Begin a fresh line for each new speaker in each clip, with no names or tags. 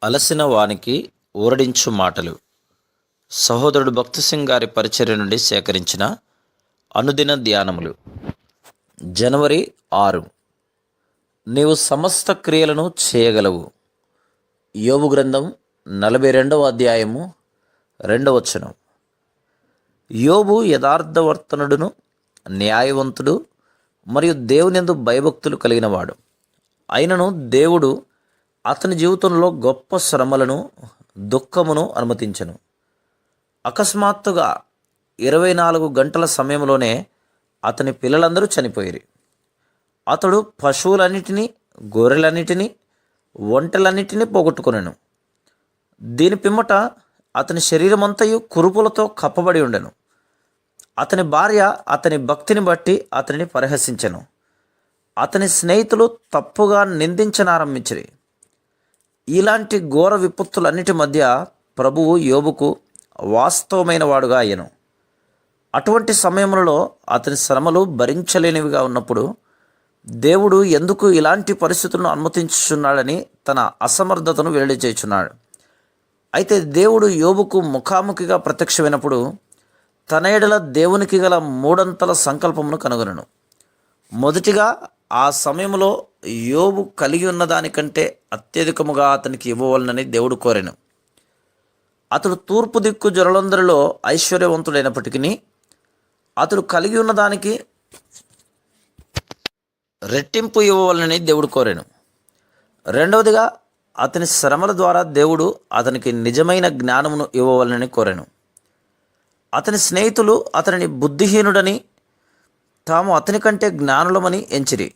అలసిన వానికి ఊరడించు మాటలు. సహోదరుడు భక్తి సింగ్ గారి పరిచర్య నుండి సేకరించిన అనుదిన ధ్యానములు. జనవరి 6. నీవు సమస్త క్రియలను చేయగలవు. యోబు గ్రంథం 42వ అధ్యాయము 2వ వచనం. యోబు యథార్థవర్తనుడును, న్యాయవంతుడు మరియు దేవునియందు భయభక్తులు కలిగినవాడు. అయినను దేవుడు అతని జీవితంలో గొప్ప శ్రమలను, దుఃఖమును అనుమతించెను. అకస్మాత్తుగా 24 గంటల సమయంలోనే అతని పిల్లలందరూ చనిపోయారు. అతడు పశువులన్నిటినీ, గొర్రెలన్నిటినీ, ఒంటెలన్నిటినీ పోగొట్టుకొనెను. దీని పిమ్మట అతని శరీరమంతయు కురుపులతో కప్పబడి ఉండెను. అతని భార్య అతని భక్తిని బట్టి అతనిని పరిహసించెను. అతని స్నేహితులు తప్పుగా నిందించనారంభించిరి. ఇలాంటి ఘోర విపత్తులన్నిటి మధ్య ప్రభువు యోబుకు వాస్తవమైన వాడుగా అయ్యను. అటువంటి సమయంలో అతని శ్రమలు భరించలేనివిగా ఉన్నప్పుడు దేవుడు ఎందుకు ఇలాంటి పరిస్థితులను అనుమతించుచున్నాడని తన అసమర్థతను వెల్లడి చేయుచున్నాడు. అయితే దేవుడు యోబుకు ముఖాముఖిగా ప్రత్యక్షమైనప్పుడు తన ఎడల దేవునికి గల 3 అంతల సంకల్పమును కనుగొనెను. మొదటిగా, ఆ సమయంలో యోబు కలిగి ఉన్న దానికంటే అత్యధికముగా అతనికి ఇవ్వవలనని దేవుడు కోరెను. అతడు తూర్పు దిక్కు జనులందరిలో ఐశ్వర్యవంతుడైనప్పటికీ అతడు కలిగి ఉన్న దానికి రెట్టింపు ఇవ్వవలనని దేవుడు కోరెను. రెండవదిగా, అతని శ్రమల ద్వారా దేవుడు అతనికి నిజమైన జ్ఞానమును ఇవ్వవలనని కోరెను. అతని స్నేహితులు అతనిని బుద్ధిహీనుడని, తాము అతని కంటే జ్ఞానులమని ఎంచిరి.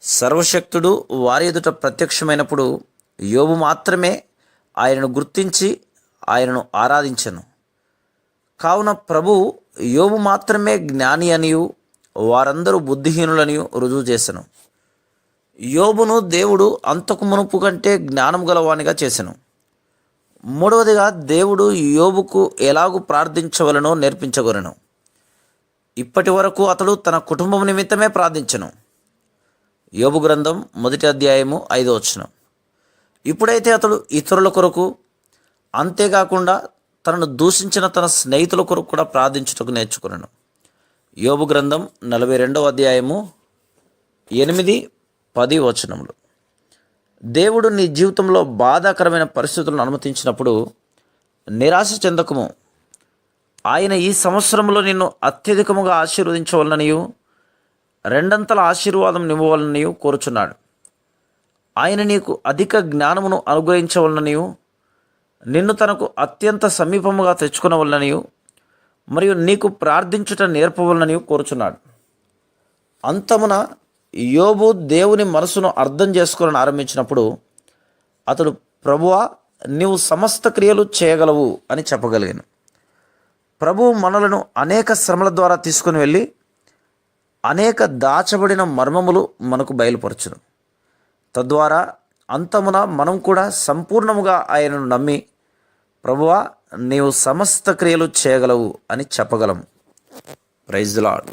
సర్వశక్తుడు వారి ఎదుట ప్రత్యక్షమైనప్పుడు యోబు మాత్రమే ఆయనను గుర్తించి ఆయనను ఆరాధించెను. కావున ప్రభువు యోబు మాత్రమే జ్ఞాని అనియు, వారందరూ బుద్ధిహీనులనియు రుజువు చేసెను. యోబును దేవుడు అంతకు మునుపు కంటే జ్ఞానం గలవానిగా చేసెను. మూడవదిగా, దేవుడు యోబుకు ఎలాగూ ప్రార్థించవలనో నేర్పించగొరెను. ఇప్పటి వరకు అతడు తన కుటుంబం నిమిత్తమే ప్రార్థించెను. యోబు గ్రంథం 1వ అధ్యాయము 5వ వచనం. ఇప్పుడైతే అతడు ఇతరుల కొరకు, అంతేకాకుండా తనను దూషించిన తన స్నేహితుల కొరకు కూడా ప్రార్థించుటకు నేర్చుకున్నాను. యోబు గ్రంథం 42వ అధ్యాయము 8-10 వచనములు. దేవుడు నీ జీవితంలో బాధాకరమైన పరిస్థితులను అనుమతించినప్పుడు నిరాశ చెందకము. ఆయన ఈ సంవత్సరంలో నిన్ను అత్యధికముగా ఆశీర్వదించవలననియు, 2 అంతల ఆశీర్వాదం నివ్వవలననియు కోరుచున్నాడు. ఆయన నీకు అధిక జ్ఞానమును అనుగ్రహించవలననియు, నిన్ను తనకు అత్యంత సమీపముగా తెచ్చుకునవలననియు, మరియు నీకు ప్రార్థించుట నేర్పవలననియు కోరుచున్నాడు. అంతమున యోబు దేవుని మనసును అర్థం చేసుకోవాలని ఆరంభించినప్పుడు అతడు, ప్రభువా, నీవు సమస్త క్రియలు చేయగలవు అని చెప్పగలిగాను. ప్రభువు మనలను అనేక శ్రమల ద్వారా తీసుకుని వెళ్ళి అనేక దాచబడిన మర్మములు మనకు బయలుపరచును. తద్వారా అంతమున మనం కూడా సంపూర్ణముగా ఆయనను నమ్మి, ప్రభువా, నీవు సమస్త క్రియలు చేయగలవు అని చెప్పగలము. Praise the lord.